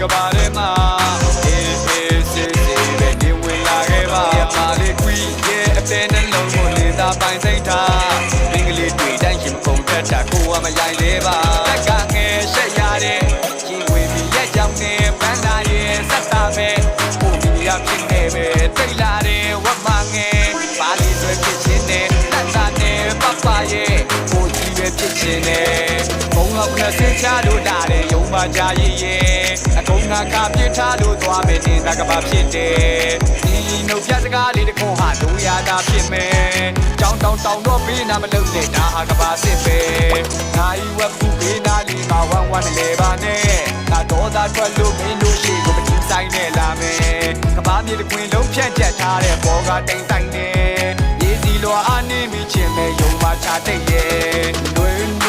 ကဘာထဲမှာအေးအေးဆေးဆေးပဲနေဝင်လာခဲ့ပါပါလေးကွီရဲ့အသေးနှလုံးကိုလေသာပိုင်စိတ်ထားမင်းကလေးတွေ့တိုင်းရင်ကုန်တတ်တာကိုကမရိုင်လဲပါတက်ကငယ်ရှက်ရတဲ့ကြီးဝေပြီးရဲ့ကြောင့်နဲ့ပန်းလာရဲ့စက်တာပဲကိုမီရဖြစ်နေပဲတိတ်လာတဲ့ဝတ်မငယ်ပါလေးတွေဖြစ်ချင်းနဲ့တက်တာနဲ့ပပရဲ့ကိုကြီးပဲဖြစ်ချင်းနဲ့ဘုံလောက်နဲ့ဆင်းချလို့တာတဲ့ယုံပါကြရဲ့အကုန်ငါကပြစ်ထားလို့သွားမယ်တင်တာကဘာဖြစ်တယ်ဒီနှုတ်ပြစကားလေးတခုဟာဒူရတာဖြစ်မယ်တောင်းတော့ပေးနာမလုပ်နဲ့ဒါဟာကဘာစစ်ပဲနိုင်ဝက်ဘူးပေးနာလေးမှာဝမ်းနဲ့လေပါနဲ့ငါတော့သာထွက်လို့မင်းတို့ရှိကိုမကြည့်ဆိုင်နဲ့လာမယ်ကဘာမြေတခွင်လုံးဖြန့်ကျက်ထားတဲ့ဘောကတိမ်ဆိုင်နဲ့ရေစီလွာအားနေမိချင်းမဲ့ယုံမှချတိတ်ရဲ့တွင်